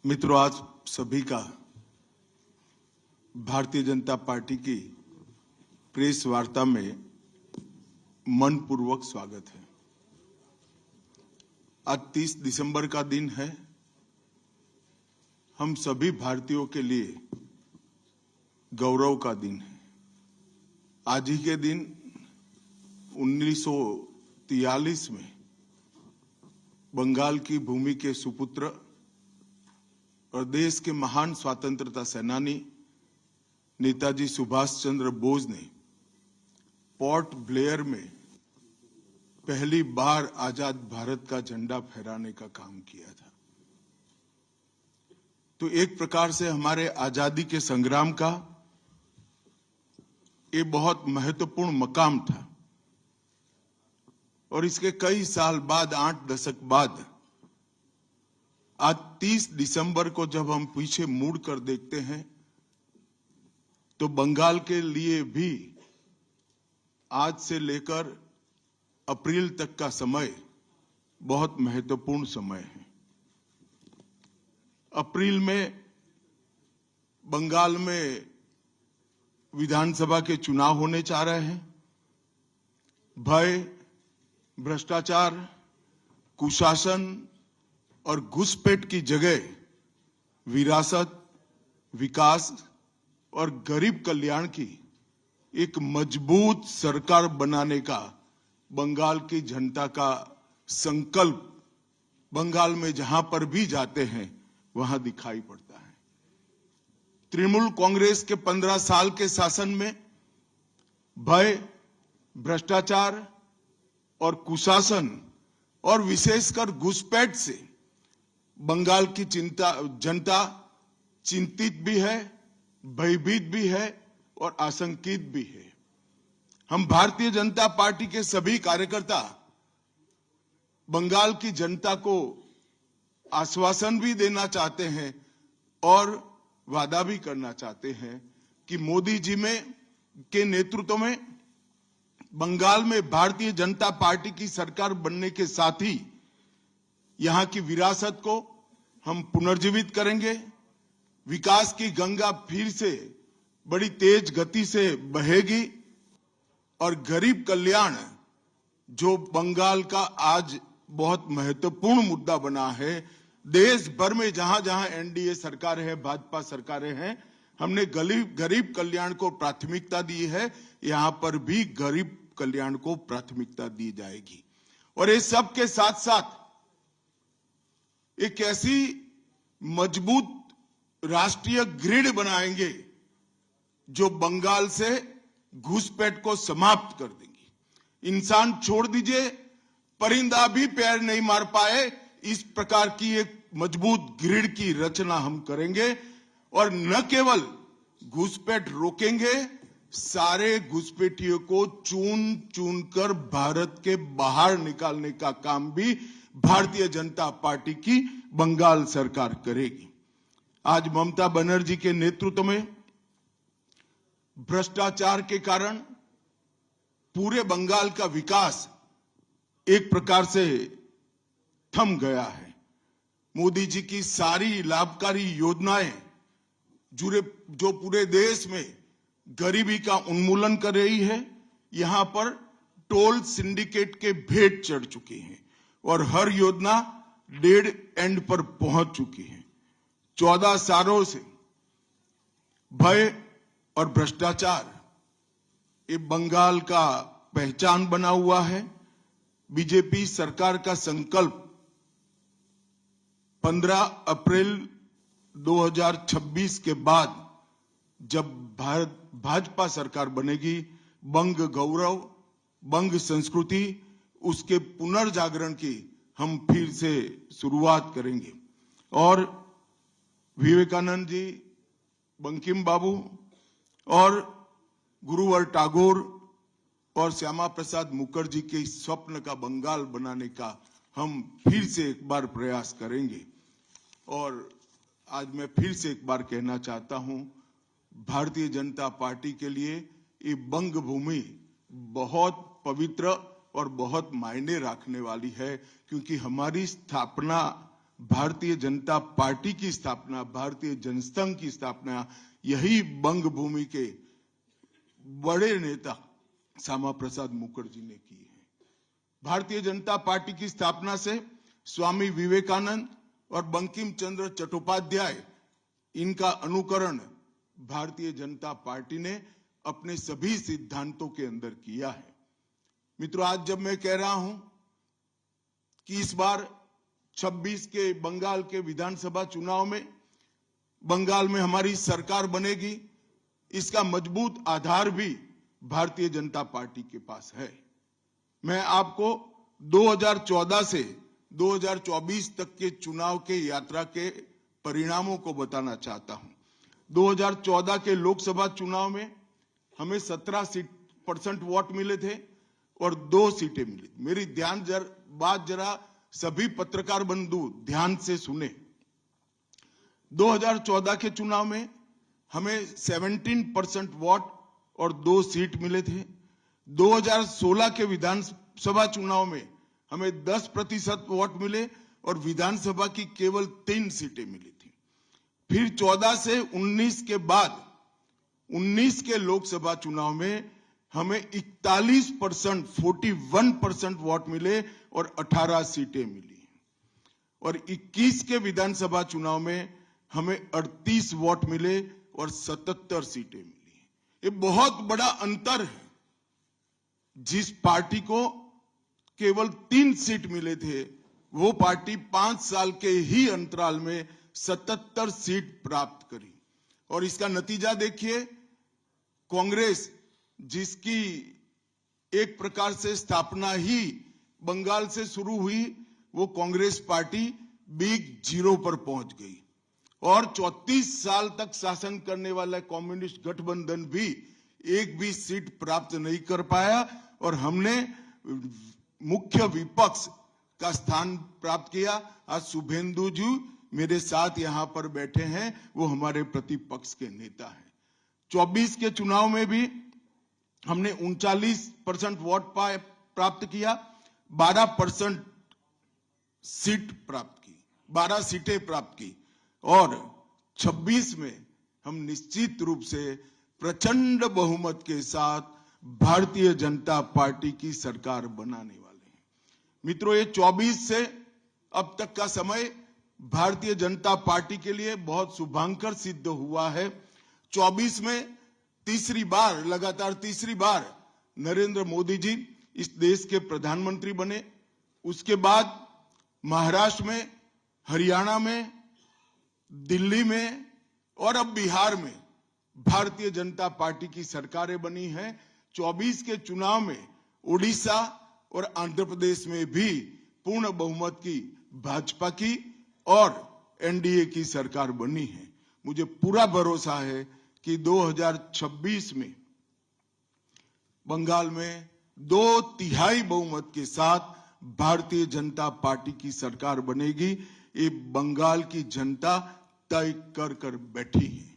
मित्रों, आज सभी का भारतीय जनता पार्टी की प्रेस वार्ता में मनपूर्वक स्वागत है। आज 30 दिसंबर का दिन है। हम सभी भारतीयों के लिए गौरव का दिन है। आज ही के दिन 1943 में बंगाल की भूमि के सुपुत्र और देश के महान स्वतंत्रता सेनानी नेताजी सुभाष चंद्र बोस ने पोर्ट ब्लेयर में पहली बार आजाद भारत का झंडा फहराने का काम किया था। तो एक प्रकार से हमारे आजादी के संग्राम का ये बहुत महत्वपूर्ण मकाम था। और इसके कई साल बाद, 8 दशक बाद, आज 30 दिसंबर को जब हम पीछे मुड़ कर देखते हैं तो बंगाल के लिए भी आज से लेकर अप्रैल तक का समय बहुत महत्वपूर्ण समय है। अप्रैल में बंगाल में विधानसभा के चुनाव होने जा रहे हैं। भय, भ्रष्टाचार, कुशासन और घुसपैठ की जगह विरासत, विकास और गरीब कल्याण की एक मजबूत सरकार बनाने का बंगाल की जनता का संकल्प बंगाल में जहां पर भी जाते हैं वहां दिखाई पड़ता है। तृणमूल कांग्रेस के 15 साल के शासन में भय, भ्रष्टाचार और कुशासन और विशेषकर घुसपैठ से बंगाल की जनता चिंतित भी है, भयभीत भी है और आशंकित भी है। हम भारतीय जनता पार्टी के सभी कार्यकर्ता बंगाल की जनता को आश्वासन भी देना चाहते हैं और वादा भी करना चाहते हैं कि मोदी जी के नेतृत्व में बंगाल में भारतीय जनता पार्टी की सरकार बनने के साथ ही यहां की विरासत को हम पुनर्जीवित करेंगे। विकास की गंगा फिर से बड़ी तेज गति से बहेगी और गरीब कल्याण, जो बंगाल का आज बहुत महत्वपूर्ण मुद्दा बना है, देश भर में जहां जहां एनडीए सरकार है, भाजपा सरकारें हैं, हमने गरीब कल्याण को प्राथमिकता दी है। यहां पर भी गरीब कल्याण को प्राथमिकता दी जाएगी। और इस सब के साथ साथ एक ऐसी मजबूत राष्ट्रीय ग्रिड बनाएंगे जो बंगाल से घुसपैठ को समाप्त कर देंगी। इंसान छोड़ दीजिए, परिंदा भी पैर नहीं मार पाए, इस प्रकार की एक मजबूत ग्रिड की रचना हम करेंगे। और न केवल घुसपैठ रोकेंगे, सारे घुसपैठियों को चुन चुन कर भारत के बाहर निकालने का काम भी भारतीय जनता पार्टी की बंगाल सरकार करेगी। आज ममता बनर्जी के नेतृत्व में भ्रष्टाचार के कारण पूरे बंगाल का विकास एक प्रकार से थम गया है। मोदी जी की सारी लाभकारी योजनाएं जो पूरे देश में गरीबी का उन्मूलन कर रही है, यहां पर टोल सिंडिकेट के भेंट चढ़ चुकी हैं और हर योजना डेड एंड पर पहुंच चुकी है। 14 सालों से भय और भ्रष्टाचार ये बंगाल का पहचान बना हुआ है। बीजेपी सरकार का संकल्प 15 अप्रैल 2026 के बाद जब भाजपा सरकार बनेगी, बंग गौरव, बंग संस्कृति, उसके पुनर्जागरण की हम फिर से शुरुआत करेंगे। और विवेकानंद जी, बंकिम बाबू और गुरुवर टैगोर और श्यामा प्रसाद मुखर्जी के स्वप्न का बंगाल बनाने का हम फिर से एक बार प्रयास करेंगे। और आज मैं फिर से एक बार कहना चाहता हूं, भारतीय जनता पार्टी के लिए ये बंग भूमि बहुत पवित्र और बहुत मायने रखने वाली है, क्योंकि हमारी स्थापना भारतीय जनता पार्टी की स्थापना, भारतीय जनसंघ की स्थापना यही बंग भूमि के बड़े नेता श्यामा प्रसाद मुखर्जी ने की है। भारतीय जनता पार्टी की स्थापना से स्वामी विवेकानंद और बंकिम चंद्र चट्टोपाध्याय, इनका अनुकरण भारतीय जनता पार्टी ने अपने सभी सिद्धांतों के अंदर किया है। मित्रों, आज जब मैं कह रहा हूं कि इस बार 26 के बंगाल के विधानसभा चुनाव में बंगाल में हमारी सरकार बनेगी, इसका मजबूत आधार भी भारतीय जनता पार्टी के पास है। मैं आपको 2014 से 2024 तक के चुनाव के यात्रा के परिणामों को बताना चाहता हूं। 2014 के लोकसभा चुनाव में हमें 17% वोट मिले थे और 2 सीटें मिली। मेरी बात जरा सभी पत्रकार बंधु ध्यान से सुने। 2014 के चुनाव में हमें 17% वोट और 2 सीट मिले थे। 2016 के विधानसभा चुनाव में हमें 10% वोट मिले और विधानसभा की केवल 3 सीटें मिली थी। फिर 14 से 19 के बाद 19 के लोकसभा चुनाव में हमें 41% वोट मिले और 18 सीटें मिली। और 21 के विधानसभा चुनाव में हमें 38 वोट मिले और 77 सीटें मिली। ये बहुत बड़ा अंतर है। जिस पार्टी को केवल 3 सीट मिले थे, वो पार्टी 5 साल के ही अंतराल में 77 सीट प्राप्त करी। और इसका नतीजा देखिए, कांग्रेस, जिसकी एक प्रकार से स्थापना ही बंगाल से शुरू हुई, वो कांग्रेस पार्टी बिग जीरो पर पहुंच गई। और 34 साल तक शासन करने वाला कम्युनिस्ट गठबंधन भी एक भी सीट प्राप्त नहीं कर पाया और हमने मुख्य विपक्ष का स्थान प्राप्त किया। आज शुभेंदु जी मेरे साथ यहां पर बैठे हैं, वो हमारे प्रतिपक्ष के नेता हैं। 24 के चुनाव में भी हमने 39% वोट प्राप्त किया, 12% सीट प्राप्त की, 12 सीटें प्राप्त की। और 26 में हम निश्चित रूप से प्रचंड बहुमत के साथ भारतीय जनता पार्टी की सरकार बनाने वाले हैं। मित्रों, ये 24 से अब तक का समय भारतीय जनता पार्टी के लिए बहुत शुभांकर सिद्ध हुआ है। 24 में लगातार तीसरी बार नरेंद्र मोदी जी इस देश के प्रधानमंत्री बने। उसके बाद महाराष्ट्र में, हरियाणा में, दिल्ली में और अब बिहार में भारतीय जनता पार्टी की सरकारें बनी हैं। 24 के चुनाव में उड़ीसा और आंध्र प्रदेश में भी पूर्ण बहुमत की भाजपा की और एनडीए की सरकार बनी है। मुझे पूरा भरोसा है कि 2026 में बंगाल में 2/3 बहुमत के साथ भारतीय जनता पार्टी की सरकार बनेगी। ये बंगाल की जनता तय कर बैठी है।